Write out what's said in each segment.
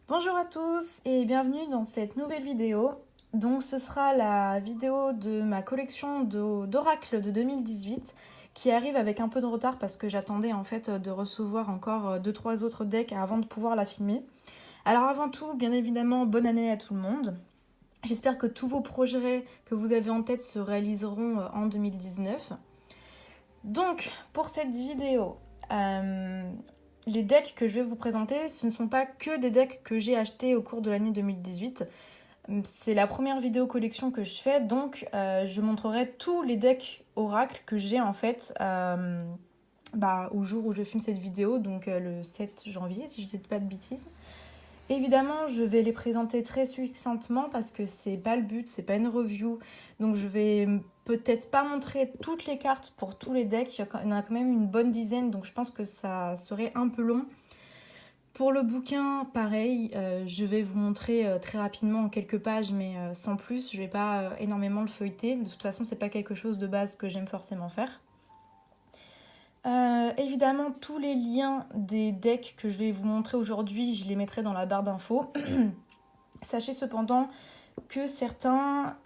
Bonjour à tous et bienvenue dans cette nouvelle vidéo. Donc ce sera la vidéo de ma collection d'oracles de 2018 qui arrive avec un peu de retard parce que j'attendais en fait de recevoir encore 2-3 autres decks avant de pouvoir la filmer. Alors avant tout, bien évidemment, bonne année à tout le monde. J'espère que tous vos projets que vous avez en tête se réaliseront en 2019. Donc pour cette vidéo, les decks que je vais vous présenter, ce ne sont pas que des decks que j'ai achetés au cours de l'année 2018. C'est la première vidéo collection que je fais, donc je montrerai tous les decks Oracle que j'ai en fait au jour où je filme cette vidéo, donc le 7 janvier, si je ne dis pas de bêtises. Évidemment, je vais les présenter très succinctement parce que c'est pas le but, c'est pas une review. Donc je vais peut-être pas montrer toutes les cartes pour tous les decks, il y en a quand même une bonne dizaine, donc je pense que ça serait un peu long. Pour le bouquin, pareil, je vais vous montrer très rapidement en quelques pages, mais sans plus, je vais pas énormément le feuilleter. De toute façon, c'est pas quelque chose de base que j'aime forcément faire. Évidemment, tous les liens des decks que je vais vous montrer aujourd'hui, je les mettrai dans la barre d'infos. Sachez cependant que certains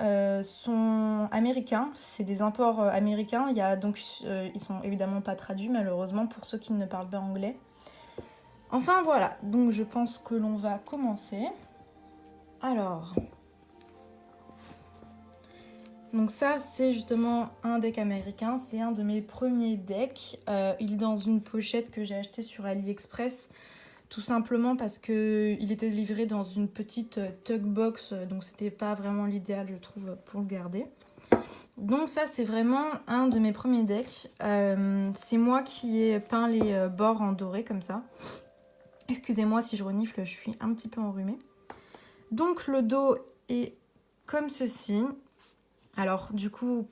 sont américains, c'est des imports américains. Ils sont évidemment pas traduits malheureusement pour ceux qui ne parlent pas anglais. Enfin voilà, donc je pense que l'on va commencer. Alors, donc ça c'est justement un deck américain, c'est un de mes premiers decks. Il est dans une pochette que j'ai achetée sur AliExpress, tout simplement parce qu'il était livré dans une petite tug box, donc c'était pas vraiment l'idéal je trouve pour le garder. Donc ça c'est vraiment un de mes premiers decks. C'est moi qui ai peint les bords en doré comme ça. Excusez-moi si je renifle, je suis un petit peu enrhumée. Donc le dos est comme ceci. Alors du coup,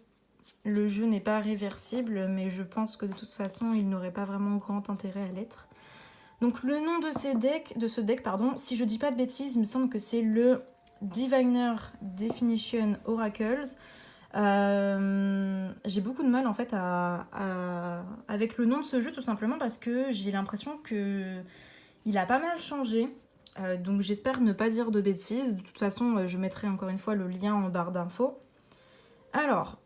le jeu n'est pas réversible, mais je pense que de toute façon, il n'aurait pas vraiment grand intérêt à l'être. Donc le nom de ce deck, si je dis pas de bêtises, il me semble que c'est le Diviner Definition Oracles. J'ai beaucoup de mal en fait avec le nom de ce jeu tout simplement parce que j'ai l'impression que il a pas mal changé. Donc j'espère ne pas dire de bêtises. De toute façon, je mettrai encore une fois le lien en barre d'infos. Alors,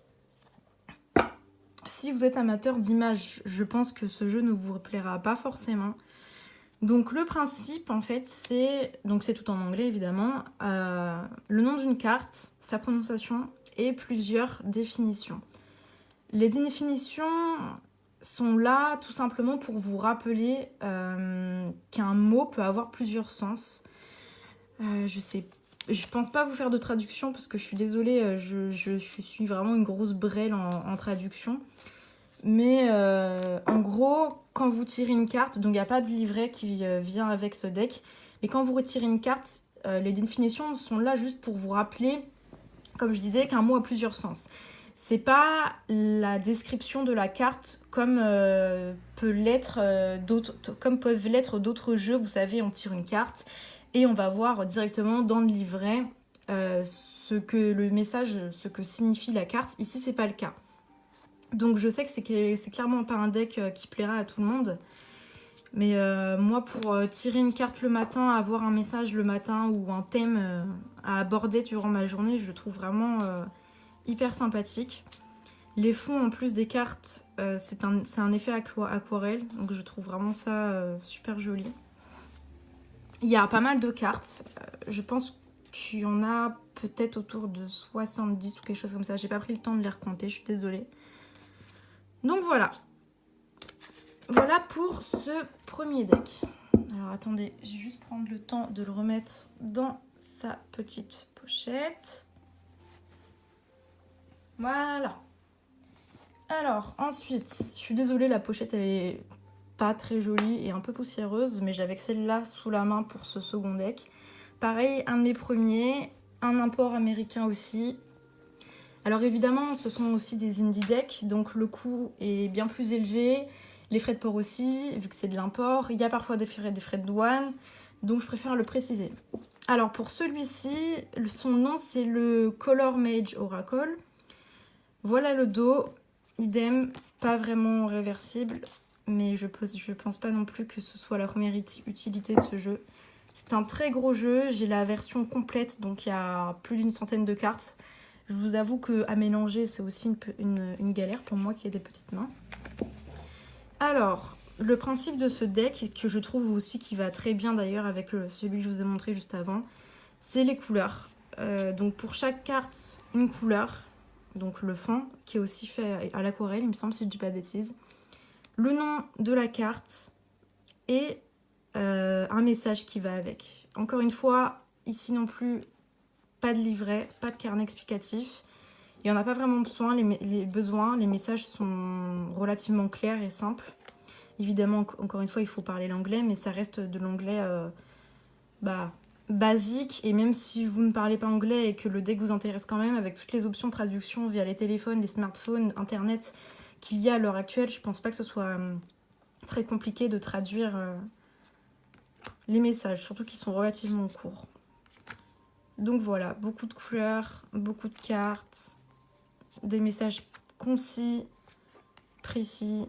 si vous êtes amateur d'images, je pense que ce jeu ne vous plaira pas forcément. Donc le principe en fait c'est tout en anglais évidemment, le nom d'une carte, sa prononciation et plusieurs définitions. Les définitions sont là tout simplement pour vous rappeler qu'un mot peut avoir plusieurs sens. Je pense pas vous faire de traduction parce que je suis désolée, je suis vraiment une grosse brêle en traduction. Mais en gros, quand vous tirez une carte, donc il n'y a pas de livret qui vient avec ce deck, mais quand vous retirez une carte, les définitions sont là juste pour vous rappeler, comme je disais, qu'un mot a plusieurs sens. C'est pas la description de la carte comme comme peuvent l'être d'autres jeux. Vous savez, on tire une carte et on va voir directement dans le livret ce que signifie la carte. Ici, c'est pas le cas. Donc je sais que c'est clairement pas un deck qui plaira à tout le monde. Mais moi, pour tirer une carte le matin, avoir un message le matin ou un thème à aborder durant ma journée, je trouve vraiment hyper sympathique. Les fonds en plus des cartes, c'est un effet aquarelle, donc je trouve vraiment ça super joli. Il y a pas mal de cartes, je pense qu'il y en a peut-être autour de 70 ou quelque chose comme ça. J'ai pas pris le temps de les recompter, je suis désolée. Donc voilà. Voilà pour ce premier deck. Alors attendez, je vais juste prendre le temps de le remettre dans sa petite pochette. Voilà. Alors ensuite, je suis désolée, la pochette elle est pas très jolie et un peu poussiéreuse, mais j'avais celle-là sous la main pour ce second deck. Pareil, un de mes premiers, un import américain aussi. Alors évidemment, ce sont aussi des indie decks, donc le coût est bien plus élevé. Les frais de port aussi, vu que c'est de l'import. Il y a parfois des frais de douane, donc je préfère le préciser. Alors pour celui-ci, son nom c'est le Color Mage Oracle. Voilà le dos, idem, pas vraiment réversible, mais je pense pas non plus que ce soit la première utilité de ce jeu. C'est un très gros jeu, j'ai la version complète, donc il y a plus d'une centaine de cartes. Je vous avoue qu'à mélanger, c'est aussi une galère pour moi qui ai des petites mains. Alors, le principe de ce deck, que je trouve aussi qui va très bien d'ailleurs avec celui que je vous ai montré juste avant, c'est les couleurs. Donc pour chaque carte, une couleur, donc le fond, qui est aussi fait à l'aquarelle, il me semble, si je dis pas de bêtises. Le nom de la carte et un message qui va avec. Encore une fois, ici non plus, pas de livret, pas de carnet explicatif. Il n'y en a pas vraiment besoin, les messages sont relativement clairs et simples. Évidemment, encore une fois, il faut parler l'anglais, mais ça reste de l'anglais basique. Et même si vous ne parlez pas anglais et que le deck vous intéresse quand même, avec toutes les options de traduction via les téléphones, les smartphones, internet qu'il y a à l'heure actuelle, je pense pas que ce soit très compliqué de traduire les messages, surtout qu'ils sont relativement courts. Donc voilà, beaucoup de couleurs, beaucoup de cartes, des messages concis, précis,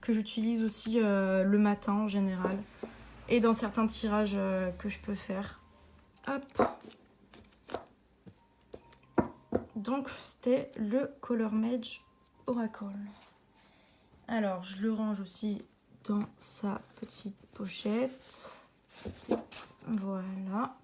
que j'utilise aussi le matin en général, et dans certains tirages que je peux faire. Hop. Donc c'était le Color Mage Oracle. Alors je le range aussi dans sa petite pochette. Voilà.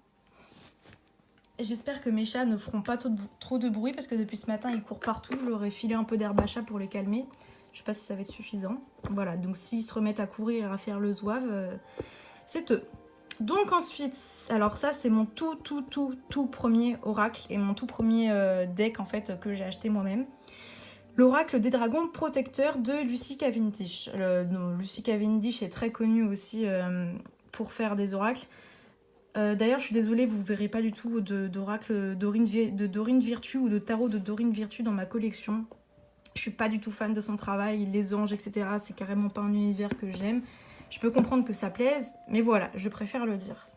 J'espère que mes chats ne feront pas trop de bruit parce que depuis ce matin ils courent partout. Je leur ai filé un peu d'herbe à chat pour les calmer. Je sais pas si ça va être suffisant. Voilà, donc s'ils se remettent à courir et à faire le zouave, c'est eux. Donc ensuite, alors ça c'est mon tout premier oracle et mon tout premier deck en fait que j'ai acheté moi-même. L'oracle des dragons protecteurs de Lucy Cavendish. Lucy Cavendish est très connue aussi pour faire des oracles. D'ailleurs, je suis désolée, vous ne verrez pas du tout d'oracle de Dorine Virtue ou de tarot de Dorine Virtue dans ma collection. Je suis pas du tout fan de son travail, les anges, etc. C'est carrément pas un univers que j'aime. Je peux comprendre que ça plaise, mais voilà, je préfère le dire.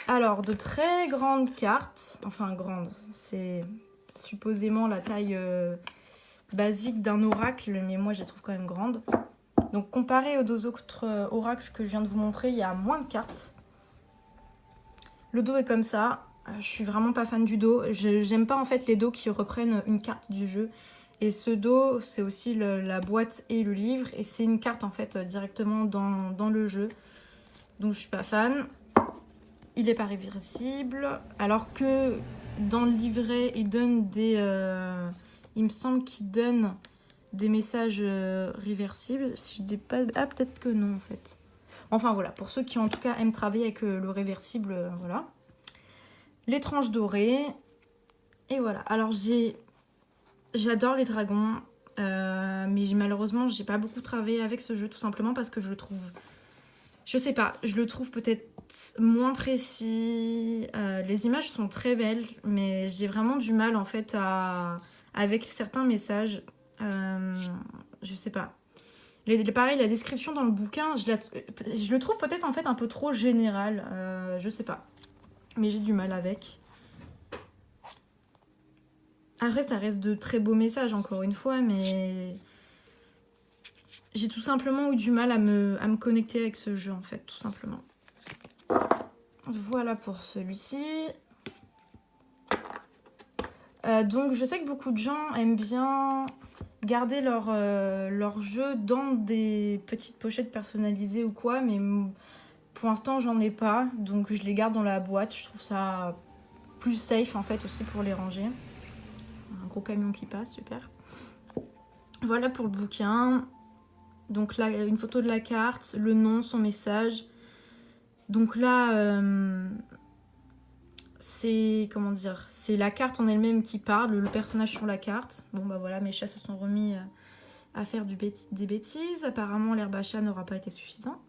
Alors, de très grandes cartes, enfin grandes, c'est supposément la taille basique d'un oracle, mais moi je les trouve quand même grandes. Donc comparé aux deux autres oracles que je viens de vous montrer, il y a moins de cartes. Le dos est comme ça. Je suis vraiment pas fan du dos. J'aime pas en fait les dos qui reprennent une carte du jeu. Et ce dos, c'est aussi la boîte et le livre. Et c'est une carte en fait directement dans le jeu. Donc je suis pas fan. Il est pas réversible. Alors que dans le livret, il donne des... il me semble qu'il donne des messages réversibles. Si je dis pas... Ah, peut-être que non en fait. Enfin voilà, pour ceux qui en tout cas aiment travailler avec le réversible, voilà. Les tranches dorées. Et voilà. Alors j'adore les dragons. Mais malheureusement, j'ai pas beaucoup travaillé avec ce jeu, tout simplement parce que je le trouve... Je sais pas, je le trouve peut-être moins précis. Les images sont très belles, mais j'ai vraiment du mal en fait avec certains messages. Je sais pas. Pareil, la description dans le bouquin, je le trouve peut-être en fait un peu trop général. Je sais pas. Mais j'ai du mal avec. Après, ça reste de très beaux messages, encore une fois, mais j'ai tout simplement eu du mal à me connecter avec ce jeu, en fait, tout simplement. Voilà pour celui-ci. Donc, je sais que beaucoup de gens aiment bien garder leur jeu dans des petites pochettes personnalisées ou quoi, mais pour l'instant j'en ai pas, donc je les garde dans la boîte. Je trouve ça plus safe en fait aussi pour les ranger. Un gros camion qui passe, super. Voilà pour le bouquin. Donc là, une photo de la carte, le nom, son message. Donc là, c'est comment dire, c'est la carte en elle-même qui parle, le personnage sur la carte. Bon bah voilà, mes chats se sont remis à faire des bêtises. Apparemment, l'herbe à chat n'aura pas été suffisant.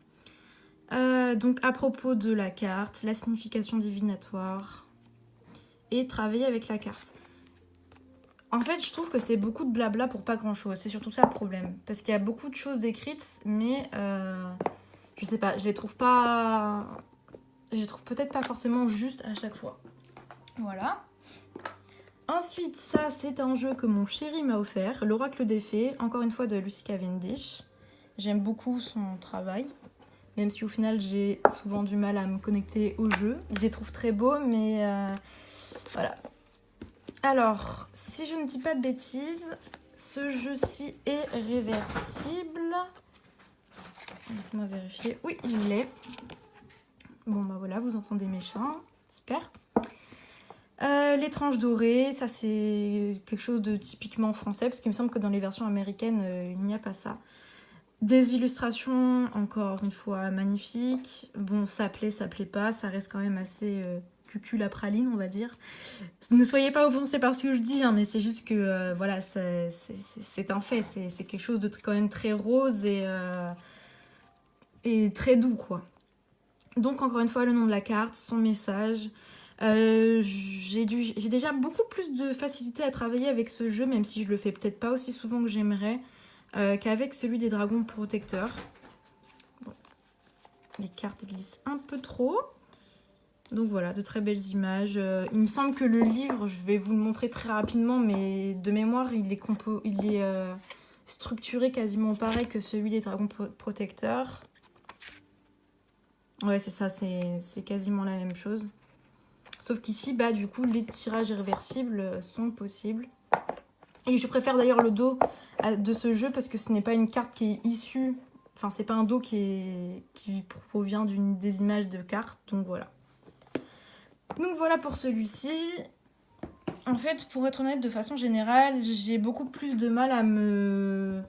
Donc à propos de la carte, la signification divinatoire et travailler avec la carte. En fait, je trouve que c'est beaucoup de blabla pour pas grand-chose. C'est surtout ça le problème. Parce qu'il y a beaucoup de choses écrites, mais je sais pas, je les trouve pas... Je les trouve peut-être pas forcément juste à chaque fois. Voilà. Ensuite, ça, c'est un jeu que mon chéri m'a offert. L'Oracle des Fées, encore une fois de Lucy Cavendish. J'aime beaucoup son travail. même si au final j'ai souvent du mal à me connecter au jeu. Je les trouve très beaux, mais voilà. Alors, si je ne dis pas de bêtises, ce jeu-ci est réversible. Laissez-moi vérifier. Oui, il l'est. Bon, bah voilà, vous entendez mes chats. Super. Les tranches dorées, ça c'est quelque chose de typiquement français, parce qu'il me semble que dans les versions américaines, il n'y a pas ça. Des illustrations, encore une fois, magnifiques. Bon, ça plaît pas, ça reste quand même assez cucul à praline, on va dire. Ne soyez pas offensés par ce que je dis, hein, mais c'est juste que, voilà, c'est un fait. C'est quelque chose de quand même très rose et très doux, quoi. Donc, encore une fois, le nom de la carte, son message. J'ai déjà beaucoup plus de facilité à travailler avec ce jeu, même si je le fais peut-être pas aussi souvent que j'aimerais, qu'avec celui des dragons protecteurs. Bon. Les cartes glissent un peu trop. Donc voilà, de très belles images. Il me semble que le livre, je vais vous le montrer très rapidement, mais de mémoire, il est structuré quasiment pareil que celui des dragons protecteurs. Ouais, c'est ça, c'est quasiment la même chose. Sauf qu'ici, bah, du coup, les tirages réversibles sont possibles. Et je préfère d'ailleurs le dos de ce jeu parce que ce n'est pas une carte qui est issue... Enfin, c'est pas un dos qui provient des images de cartes. Donc voilà. Donc voilà pour celui-ci. En fait, pour être honnête, de façon générale, j'ai beaucoup plus de mal à me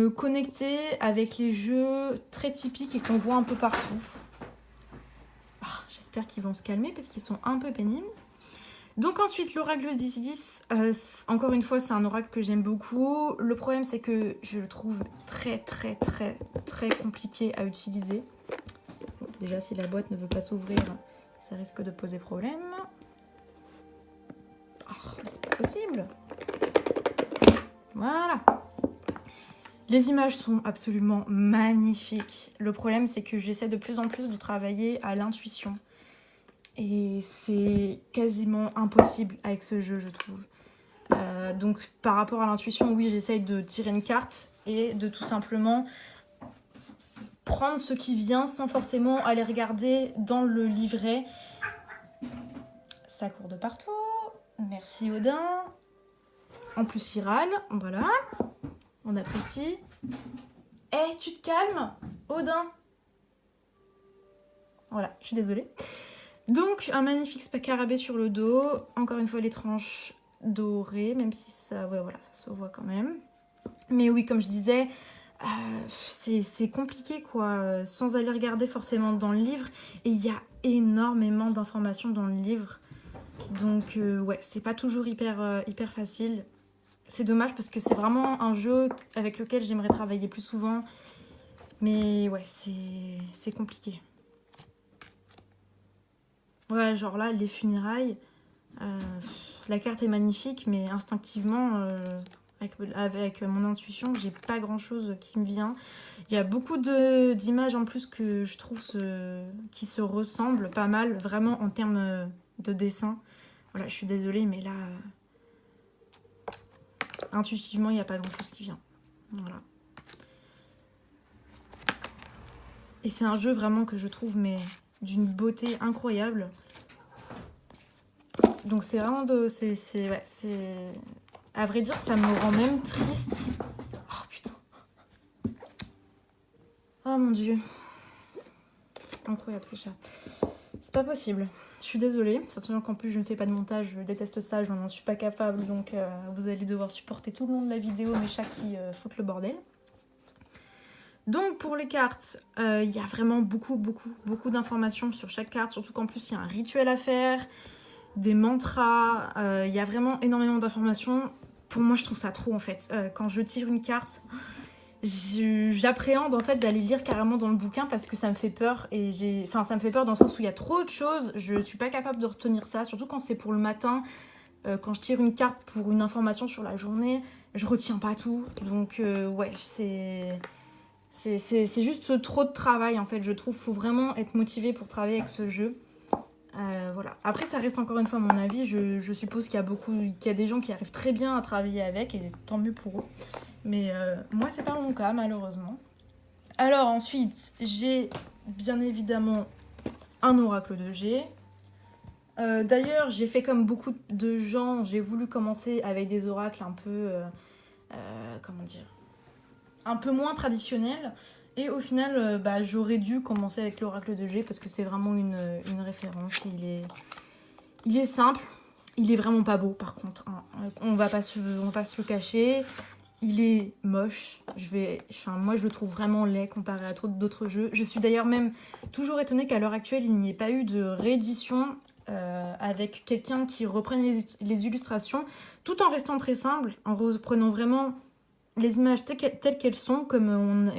connecter avec les jeux très typiques et qu'on voit un peu partout. J'espère qu'ils vont se calmer parce qu'ils sont un peu pénibles. Donc ensuite, l'oracle 10-10, encore une fois, c'est un oracle que j'aime beaucoup. Le problème, c'est que je le trouve très compliqué à utiliser. Bon, déjà, si la boîte ne veut pas s'ouvrir, ça risque de poser problème. Oh, mais c'est pas possible. Voilà. Les images sont absolument magnifiques. Le problème, c'est que j'essaie de plus en plus de travailler à l'intuition. Et c'est quasiment impossible avec ce jeu, je trouve. Donc par rapport à l'intuition, oui, j'essaye de tirer une carte et de tout simplement prendre ce qui vient sans forcément aller regarder dans le livret. Ça court de partout. Merci Odin. En plus il râle, voilà. On apprécie. Eh, tu te calmes, Odin. Voilà, je suis désolée. Donc, un magnifique scarabée sur le dos. Encore une fois, les tranches dorées, même si ça, ouais, voilà, ça se voit quand même. Mais oui, comme je disais, c'est compliqué, quoi, sans aller regarder forcément dans le livre. Et il y a énormément d'informations dans le livre. Donc, ouais, c'est pas toujours hyper facile. C'est dommage parce que c'est vraiment un jeu avec lequel j'aimerais travailler plus souvent. Mais ouais, c'est compliqué. Ouais, genre là, les funérailles, la carte est magnifique, mais instinctivement, avec mon intuition, j'ai pas grand-chose qui me vient. Il y a beaucoup d'images en plus que je trouve qui se ressemblent pas mal, vraiment en termes de dessin. Voilà, je suis désolée, mais là, intuitivement, il n'y a pas grand-chose qui vient. Voilà. Et c'est un jeu vraiment que je trouve mais d'une beauté incroyable. Donc c'est vraiment ouais, à vrai dire, ça me rend même triste. Oh putain. Oh mon dieu. Incroyable ces chats. C'est pas possible. Je suis désolée. Surtout qu'en plus je ne fais pas de montage, je déteste ça, je n'en suis pas capable. Donc vous allez devoir supporter tout le long de la vidéo mes chats qui foutent le bordel. Donc pour les cartes, il y a vraiment beaucoup d'informations sur chaque carte. Surtout qu'en plus il y a un rituel à faire, des mantras, il y a vraiment énormément d'informations. Pour moi, je trouve ça trop en fait. Quand je tire une carte, j'appréhende en fait d'aller lire carrément dans le bouquin parce que ça me fait peur. Enfin, ça me fait peur dans le sens où il y a trop de choses. Je suis pas capable de retenir ça, surtout quand c'est pour le matin. Quand je tire une carte pour une information sur la journée, je retiens pas tout. Donc ouais, c'est juste trop de travail en fait. Je trouve qu'il faut vraiment être motivé pour travailler avec ce jeu. Voilà. Après, ça reste encore une fois mon avis. Je suppose qu'il y a des gens qui arrivent très bien à travailler avec et tant mieux pour eux. Mais moi, c'est pas mon cas, malheureusement. Alors ensuite, j'ai bien évidemment un oracle de G. D'ailleurs, j'ai fait comme beaucoup de gens, j'ai voulu commencer avec des oracles un peu, comment dire, un peu moins traditionnels. Et au final, j'aurais dû commencer avec l'oracle de G parce que c'est vraiment une référence. Il est simple, il est vraiment pas beau par contre, hein. On va pas se le cacher. Il est moche. Moi, je le trouve vraiment laid comparé à d'autres jeux. Je suis d'ailleurs même toujours étonnée qu'à l'heure actuelle, il n'y ait pas eu de réédition avec quelqu'un qui reprenne les illustrations, tout en restant très simple, en reprenant vraiment les images telles qu'elles sont, comme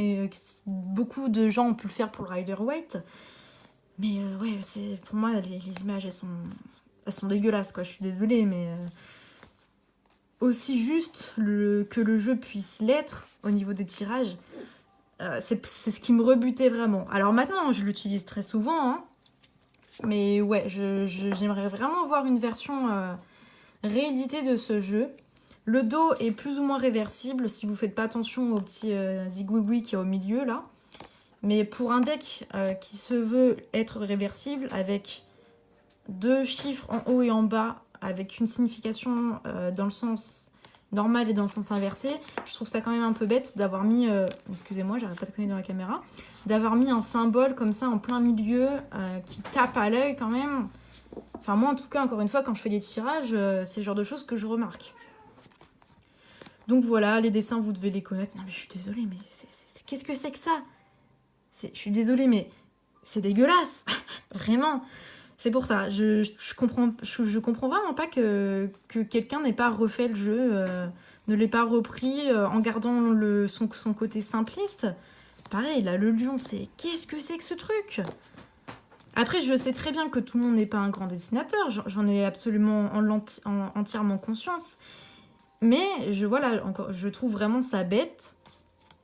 beaucoup de gens ont pu le faire pour le Rider-Waite. Mais ouais, pour moi, les images, elles sont dégueulasses, quoi. Je suis désolée, mais... aussi juste que le jeu puisse l'être au niveau des tirages, c'est ce qui me rebutait vraiment. Alors maintenant, je l'utilise très souvent, hein, mais ouais, j'aimerais vraiment voir une version rééditée de ce jeu. Le dos est plus ou moins réversible si vous faites pas attention au petit zigouigoui qui est au milieu là. Mais pour un deck qui se veut être réversible avec 2 chiffres en haut et en bas, avec une signification dans le sens normal et dans le sens inversé, je trouve ça quand même un peu bête d'avoir mis, excusez-moi, j'arrête pas de connaître dans la caméra, d'avoir mis un symbole comme ça en plein milieu qui tape à l'œil quand même. Enfin moi en tout cas, encore une fois, quand je fais des tirages, c'est le genre de choses que je remarque. Donc voilà, les dessins vous devez les connaître. Non mais je suis désolée, mais qu'est-ce que c'est que ça? Je suis désolée, mais c'est dégueulasse, vraiment. C'est pour ça, je comprends vraiment pas que quelqu'un n'ait pas refait le jeu, ne l'ait pas repris en gardant son côté simpliste. Pareil, là, le lion, qu'est-ce que c'est que ce truc? Après, je sais très bien que tout le monde n'est pas un grand dessinateur, j'en ai absolument entièrement conscience. Mais je trouve vraiment ça bête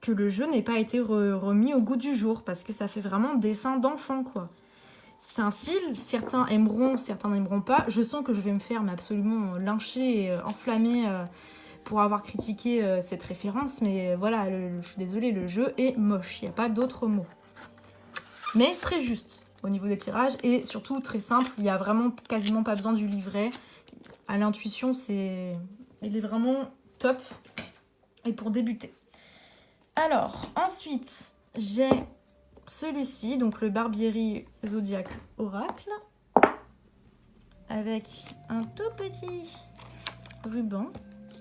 que le jeu n'ait pas été remis au goût du jour, parce que ça fait vraiment dessin d'enfant, quoi. C'est un style, certains aimeront, certains n'aimeront pas. Je sens que je vais me faire absolument lyncher et enflammer pour avoir critiqué cette référence, mais voilà, je suis désolée, le jeu est moche, il n'y a pas d'autre mot. Mais très juste au niveau des tirages, et surtout très simple, il n'y a vraiment quasiment pas besoin du livret. À l'intuition, il est vraiment top, et pour débuter. Alors, ensuite, j'ai celui-ci, donc le Barbieri Zodiac Oracle, avec un tout petit ruban,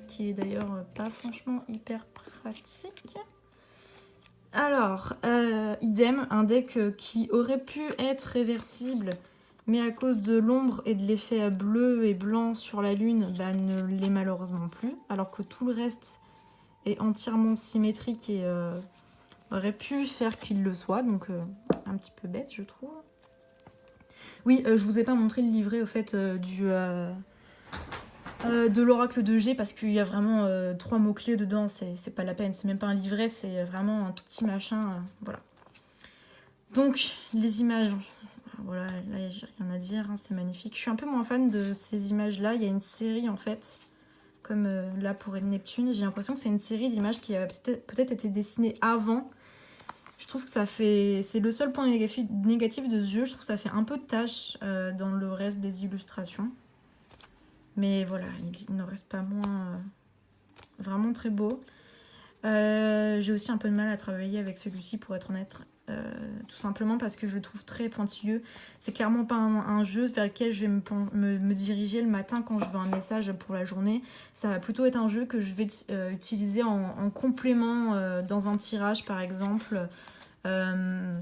qui est d'ailleurs pas franchement hyper pratique. Alors, idem, un deck qui aurait pu être réversible, mais à cause de l'ombre et de l'effet bleu et blanc sur la lune, ne l'est malheureusement plus, alors que tout le reste est entièrement symétrique et aurait pu faire qu'il le soit, donc un petit peu bête, je trouve. Oui, je vous ai pas montré le livret au fait de l'oracle de G parce qu'il y a vraiment 3 mots-clés dedans, c'est pas la peine, c'est même pas un livret, c'est vraiment un tout petit machin, voilà. Donc, les images, voilà, là j'ai rien à dire, hein, c'est magnifique. Je suis un peu moins fan de ces images-là, il y a une série en fait, comme là pour Neptune, j'ai l'impression que c'est une série d'images qui a peut-être été dessinée avant. Je trouve que c'est le seul point négatif de ce jeu, je trouve que ça fait un peu de tâche dans le reste des illustrations. Mais voilà, il ne reste pas moins vraiment très beau. J'ai aussi un peu de mal à travailler avec celui-ci pour être honnête. Tout simplement parce que je le trouve très pointilleux. C'est clairement pas un jeu vers lequel je vais me diriger le matin quand je veux un message pour la journée. Ça va plutôt être un jeu que je vais utiliser en complément dans un tirage par exemple,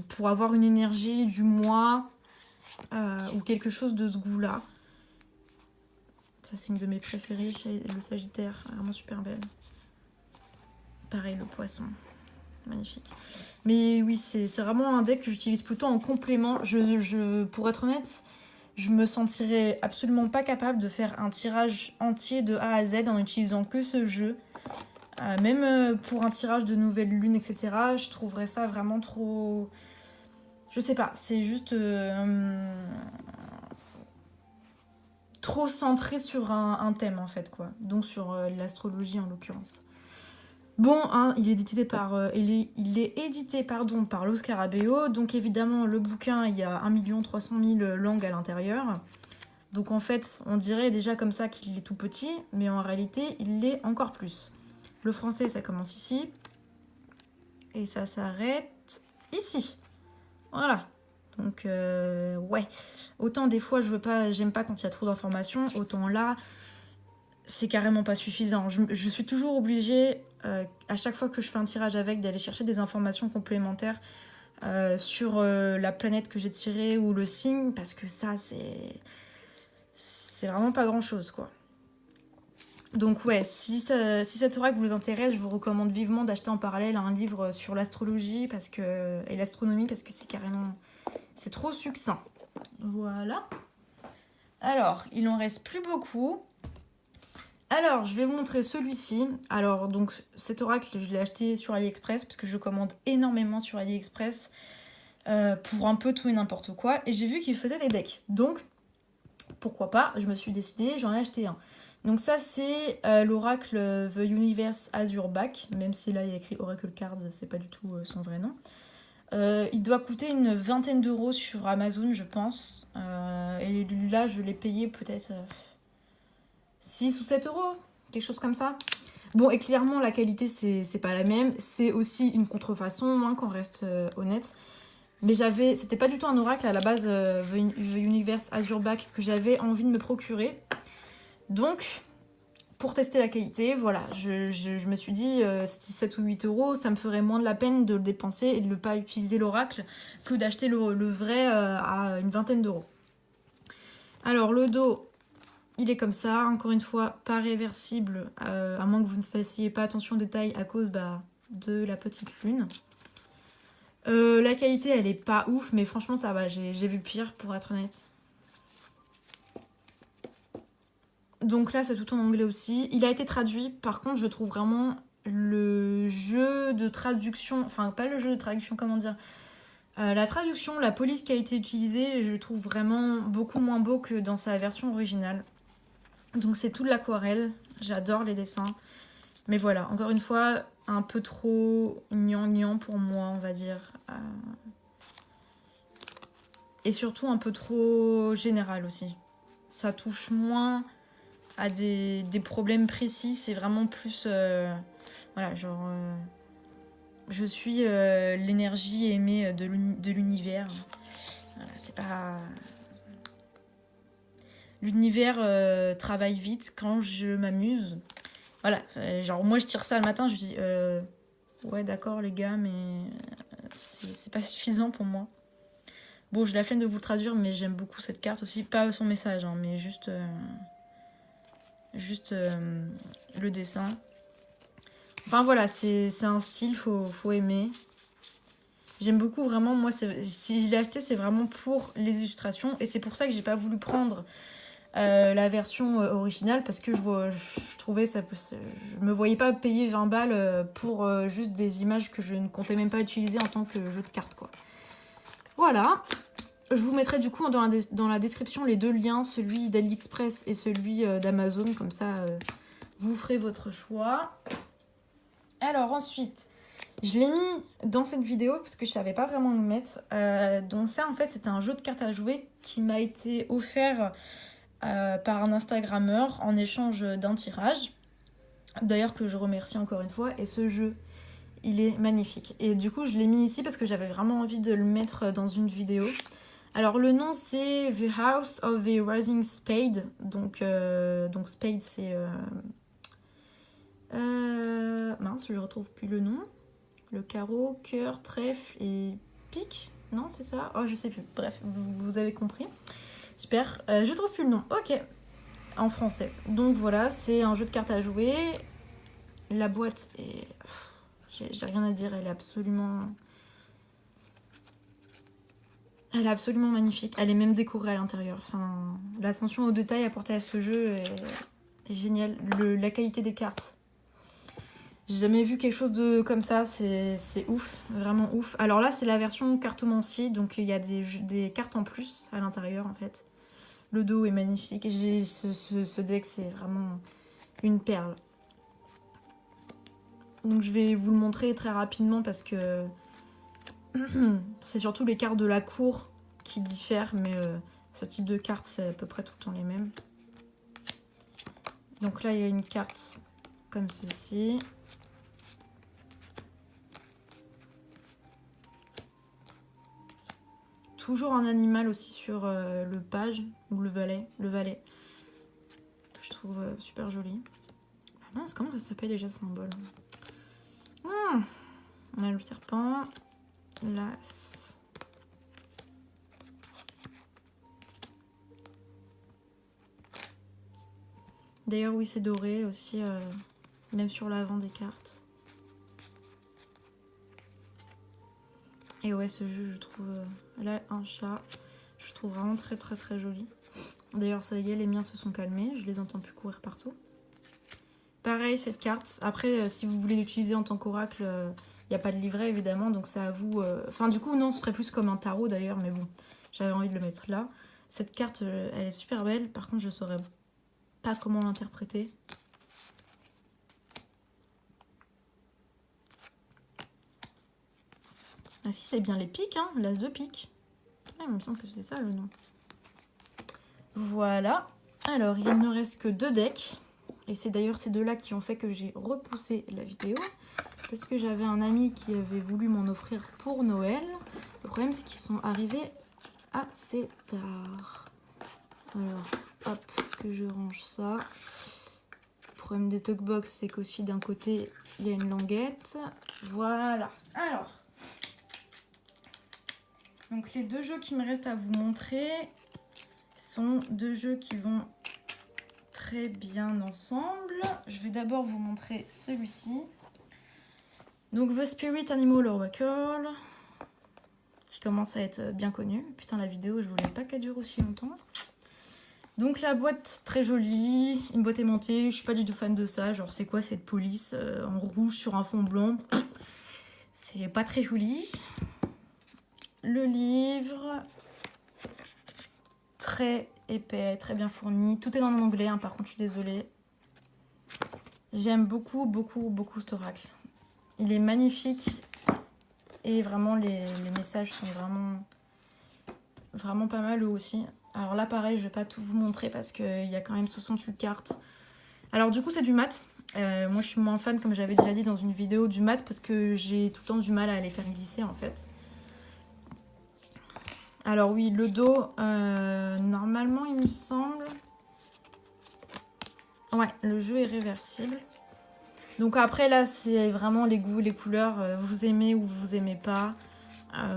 pour avoir une énergie du mois ou quelque chose de ce goût-là. Ça c'est une de mes préférées, le Sagittaire, vraiment super belle. Pareil le Poisson. Magnifique. Mais oui, c'est vraiment un deck que j'utilise plutôt en complément. Pour être honnête, je me sentirais absolument pas capable de faire un tirage entier de A à Z en utilisant que ce jeu. Même pour un tirage de nouvelle lune, etc., je trouverais ça vraiment trop... Je sais pas, c'est juste... trop centré sur un thème, en fait, quoi. Donc sur l'astrologie, en l'occurrence. Bon, hein, il est édité par Los Scarabeo, donc évidemment le bouquin, il y a 1 300 000 langues à l'intérieur. Donc en fait, on dirait déjà comme ça qu'il est tout petit, mais en réalité, il l'est encore plus. Le français, ça commence ici, et ça s'arrête ici. Voilà. Donc ouais, autant des fois j'aime pas quand il y a trop d'informations, autant là, c'est carrément pas suffisant. Je suis toujours obligée, à chaque fois que je fais un tirage avec, d'aller chercher des informations complémentaires sur la planète que j'ai tirée ou le signe, parce que ça, c'est vraiment pas grand-chose, quoi. Donc ouais, si cet oracle vous intéresse, je vous recommande vivement d'acheter en parallèle un livre sur l'astrologie et l'astronomie, parce que c'est trop succinct. Voilà. Alors, il en reste plus beaucoup. Alors, je vais vous montrer celui-ci. Alors, donc, cet oracle, je l'ai acheté sur AliExpress parce que je commande énormément sur AliExpress pour un peu tout et n'importe quoi. Et j'ai vu qu'il faisait des decks. Donc, pourquoi pas, je me suis décidée, j'en ai acheté un. Donc ça, c'est l'oracle The Universe Azure Back, même si là, il y a écrit Oracle Cards, c'est pas du tout son vrai nom. Il doit coûter une vingtaine d'euros sur Amazon, je pense. Et là, je l'ai payé peut-être 6 ou 7 euros, quelque chose comme ça. Bon, et clairement, la qualité, c'est pas la même. C'est aussi une contrefaçon, hein, qu'on reste honnête. Mais c'était pas du tout un oracle à la base, The Universe Azure Back, que j'avais envie de me procurer. Donc, pour tester la qualité, voilà, je me suis dit, c'était 7 ou 8 euros, ça me ferait moins de la peine de le dépenser et de ne pas utiliser l'oracle que d'acheter le vrai à une vingtaine d'euros. Alors, le dos, il est comme ça, encore une fois, pas réversible, à moins que vous ne fassiez pas attention aux détails à cause de la petite lune. La qualité, elle est pas ouf, mais franchement, ça va, j'ai vu pire, pour être honnête. Donc là, c'est tout en anglais aussi. Il a été traduit, par contre, je trouve vraiment le jeu de traduction... Enfin, pas le jeu de traduction, comment dire. La traduction, la police qui a été utilisée, je trouve vraiment beaucoup moins beau que dans sa version originale. Donc c'est tout de l'aquarelle, j'adore les dessins. Mais voilà, encore une fois, un peu trop gnangnan pour moi, on va dire. Et surtout un peu trop général aussi. Ça touche moins à des problèmes précis, c'est vraiment plus... voilà, genre... je suis l'énergie aimée de l'univers. Voilà, c'est pas... L'univers travaille vite quand je m'amuse. Voilà, genre moi je tire ça le matin, je dis... ouais d'accord les gars, mais c'est pas suffisant pour moi. Bon, j'ai la flemme de vous le traduire, mais j'aime beaucoup cette carte aussi. Pas son message, hein, mais juste le dessin. Enfin voilà, c'est un style, faut aimer. J'aime beaucoup vraiment, moi, si je l'ai acheté, c'est vraiment pour les illustrations. Et c'est pour ça que j'ai pas voulu prendre la version originale, parce que je trouvais ça... Je me voyais pas payer 20 balles pour juste des images que je ne comptais même pas utiliser en tant que jeu de cartes, quoi. Voilà. Je vous mettrai du coup dans la description les deux liens, celui d'AliExpress et celui d'Amazon, comme ça vous ferez votre choix. Alors ensuite, je l'ai mis dans cette vidéo parce que je savais pas vraiment le mettre. Donc ça en fait c'était un jeu de cartes à jouer qui m'a été offert par un Instagrammeur en échange d'un tirage. D'ailleurs que je remercie encore une fois, et ce jeu il est magnifique. Et du coup je l'ai mis ici parce que j'avais vraiment envie de le mettre dans une vidéo. Alors le nom c'est The House of the Rising Spade. Donc Spade c'est... mince, je retrouve plus le nom. Le carreau, cœur, trèfle et pique. Non, c'est ça? Oh, je sais plus. Bref, vous avez compris. Super. Je trouve plus le nom. Ok. En français. Donc voilà, c'est un jeu de cartes à jouer. La boîte est... J'ai rien à dire, elle est absolument... Elle est absolument magnifique. Elle est même décorée à l'intérieur. Enfin, l'attention aux détails apportée à ce jeu est géniale. La qualité des cartes. J'ai jamais vu quelque chose comme ça. C'est ouf. Vraiment ouf. Alors là, c'est la version cartomancier. Donc il y a des cartes en plus à l'intérieur en fait. Le dos est magnifique. Ce deck, c'est vraiment une perle. Donc je vais vous le montrer très rapidement parce que c'est surtout les cartes de la cour qui diffèrent, mais ce type de cartes, c'est à peu près tout le temps les mêmes. Donc là, il y a une carte comme ceci. Toujours un animal aussi sur le page, ou le valet. Je trouve super joli. Ah mince, comment ça s'appelle déjà ce symbole? On a le serpent, l'as. D'ailleurs, oui, c'est doré aussi, même sur l'avant des cartes. Et ouais, ce jeu, je trouve... là, un chat. Je trouve vraiment très très très joli. D'ailleurs, ça y est, les miens se sont calmés. Je les entends plus courir partout. Pareil, cette carte. Après, si vous voulez l'utiliser en tant qu'oracle, il n'y a pas de livret, évidemment. Donc c'est à vous... Enfin, du coup, non, ce serait plus comme un tarot, d'ailleurs. Mais bon, j'avais envie de le mettre là. Cette carte, elle est super belle. Par contre, je ne saurais pas comment l'interpréter. Ah si, c'est bien les piques, hein, l'as de pique. Ah, il me semble que c'est ça le nom. Voilà. Alors, il ne reste que 2 decks. Et c'est d'ailleurs ces 2-là qui ont fait que j'ai repoussé la vidéo. Parce que j'avais un ami qui avait voulu m'en offrir pour Noël. Le problème, c'est qu'ils sont arrivés assez tard. Alors, hop, que je range ça. Le problème des talkbox, c'est qu'aussi d'un côté, il y a une languette. Voilà. Alors... Donc les 2 jeux qui me restent à vous montrer sont 2 jeux qui vont très bien ensemble. Je vais d'abord vous montrer celui-ci. Donc The Spirit Animal Oracle, qui commence à être bien connu. Putain, la vidéo, je voulais pas qu'elle dure aussi longtemps. Donc la boîte très jolie, une boîte aimantée, je suis pas du tout fan de ça. Genre c'est quoi cette police en rouge sur un fond blanc? C'est pas très joli. Le livre, très épais, très bien fourni. Tout est en anglais, hein, par contre, je suis désolée. J'aime beaucoup, beaucoup, beaucoup cet oracle. Il est magnifique. Et vraiment, les messages sont vraiment pas mal eux aussi. Alors là, pareil, je vais pas tout vous montrer parce qu'il y a quand même 68 cartes. Alors du coup, c'est du mat. Moi, je suis moins fan, comme j'avais déjà dit dans une vidéo, du mat parce que j'ai tout le temps du mal à les faire glisser, en fait. Alors oui, le dos, normalement, il me semble... Ouais, le jeu est réversible. Donc après, là, c'est vraiment les goûts, les couleurs. Vous aimez ou vous aimez pas.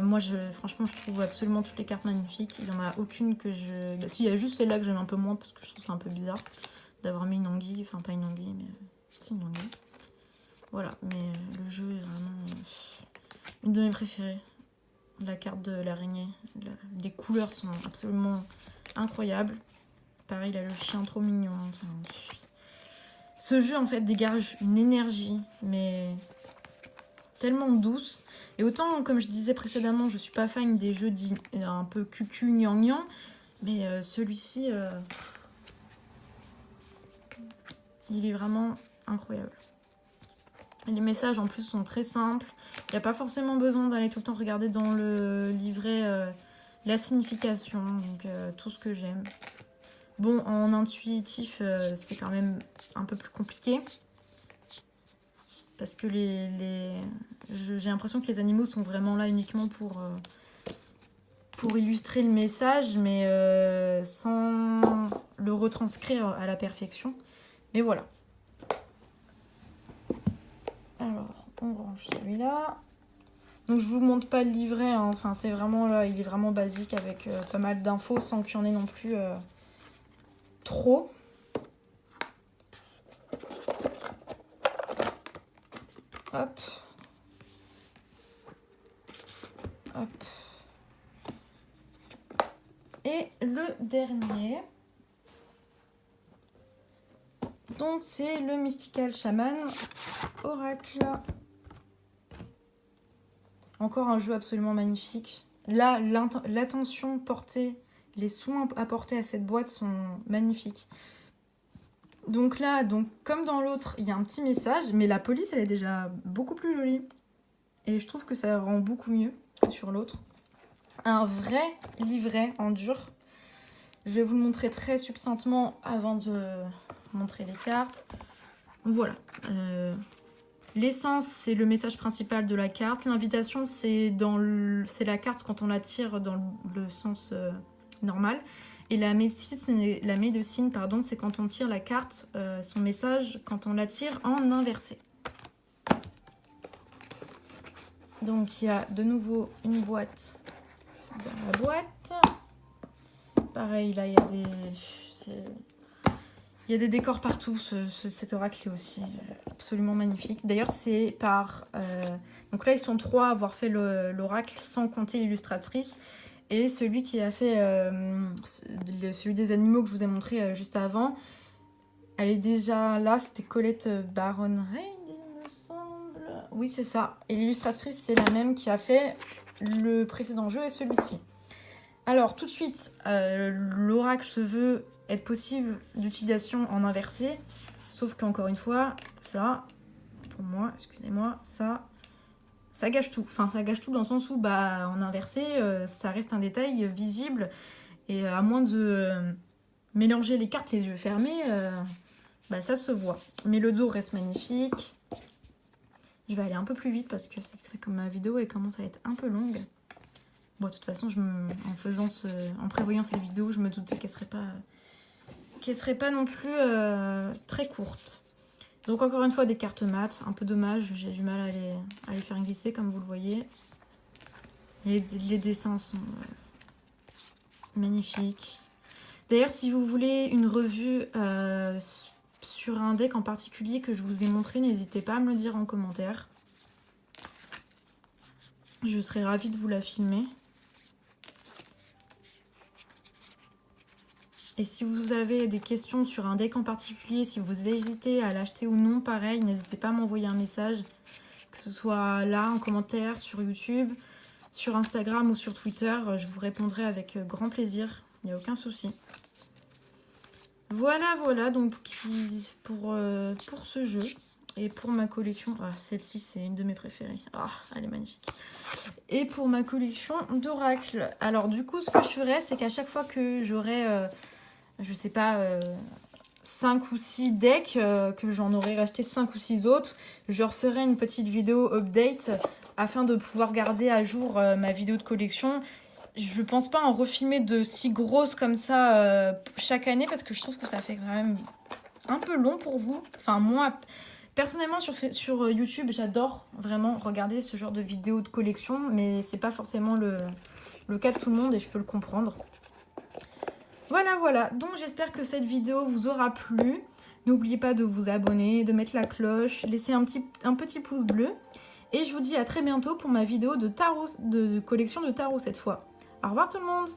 Moi, franchement, je trouve absolument toutes les cartes magnifiques. Il n'y en a aucune que je... Bah, si, il y a juste celle-là que j'aime un peu moins parce que je trouve ça un peu bizarre d'avoir mis une anguille. Enfin, pas une anguille, mais... c'est une anguille. Voilà, mais le jeu est vraiment une de mes préférées. La carte de l'araignée. Les couleurs sont absolument incroyables. Pareil, il a le chien trop mignon. Enfin, ce jeu, en fait, dégage une énergie, mais tellement douce. Et autant, comme je disais précédemment, je suis pas fan des jeux dits un peu cucu, gnangnan, mais celui-ci, il est vraiment incroyable. Et les messages, en plus, sont très simples. Il n'y a pas forcément besoin d'aller tout le temps regarder dans le livret la signification, donc tout ce que j'aime. Bon, en intuitif, c'est quand même un peu plus compliqué. Parce que j'ai l'impression que les animaux sont vraiment là uniquement pour illustrer le message, mais sans le retranscrire à la perfection. Mais voilà. Alors, on range celui-là. Donc je vous montre pas le livret, hein. Enfin c'est vraiment là, il est vraiment basique avec pas mal d'infos sans qu'il y en ait non plus trop. Hop. Hop. Et le dernier. Donc c'est le Mystical Shaman Oracle. Encore un jeu absolument magnifique. Là, l'attention portée, les soins apportés à cette boîte sont magnifiques. Donc là, comme dans l'autre, il y a un petit message, mais la police, elle est déjà beaucoup plus jolie. Et je trouve que ça rend beaucoup mieux que sur l'autre. Un vrai livret en dur. Je vais vous le montrer très succinctement avant de montrer les cartes. Donc voilà. L'essence, c'est le message principal de la carte. L'invitation, c'est la carte quand on la tire dans le sens normal. Et la médecine, c'est quand on tire la carte, son message, quand on la tire en inversé. Donc il y a de nouveau une boîte dans la boîte. Pareil, là il y a des décors partout. Cet oracle est aussi absolument magnifique. D'ailleurs, c'est par... donc là, ils sont 3 à avoir fait l'oracle, sans compter l'illustratrice. Et celui qui a fait celui des animaux que je vous ai montré juste avant, elle est déjà là. C'était Colette Baron Reid, il me semble. Oui, c'est ça. Et l'illustratrice, c'est la même qui a fait le précédent jeu et celui-ci. Alors, tout de suite, l'oracle se veut être possible d'utilisation en inversé. Sauf qu'encore une fois, ça, pour moi, excusez-moi, ça gâche tout. Enfin, ça gâche tout dans le sens où, en inversé, ça reste un détail visible. Et à moins de mélanger les cartes les yeux fermés, ça se voit. Mais le dos reste magnifique. Je vais aller un peu plus vite parce que c'est comme ma vidéo, elle commence à être un peu longue. Bon, de toute façon, en prévoyant cette vidéo, je me doutais qu'elle serait pas non plus très courte. Donc encore une fois, des cartes mates, un peu dommage, j'ai du mal à les faire glisser comme vous le voyez. Les dessins sont magnifiques. D'ailleurs, si vous voulez une revue sur un deck en particulier que je vous ai montré, n'hésitez pas à me le dire en commentaire. Je serais ravie de vous la filmer. Et si vous avez des questions sur un deck en particulier, si vous hésitez à l'acheter ou non, pareil, n'hésitez pas à m'envoyer un message. Que ce soit là, en commentaire, sur YouTube, sur Instagram ou sur Twitter. Je vous répondrai avec grand plaisir. Il n'y a aucun souci. Voilà, donc pour ce jeu. Et pour ma collection, celle-ci c'est une de mes préférées. Elle est magnifique. Et pour ma collection d'oracles. Alors du coup, ce que je ferais, c'est qu'à chaque fois que j'aurai... je sais pas, 5 ou 6 decks, que j'en aurais racheté 5 ou 6 autres, je referai une petite vidéo update afin de pouvoir garder à jour ma vidéo de collection. Je pense pas en refilmer de si grosses comme ça chaque année parce que je trouve que ça fait quand même un peu long pour vous. Enfin, moi, personnellement, sur YouTube, j'adore vraiment regarder ce genre de vidéos de collection, mais c'est pas forcément le cas de tout le monde et je peux le comprendre. Voilà, donc j'espère que cette vidéo vous aura plu. N'oubliez pas de vous abonner, de mettre la cloche, laisser un petit pouce bleu. Et je vous dis à très bientôt pour ma vidéo de collection de tarot cette fois. Au revoir tout le monde!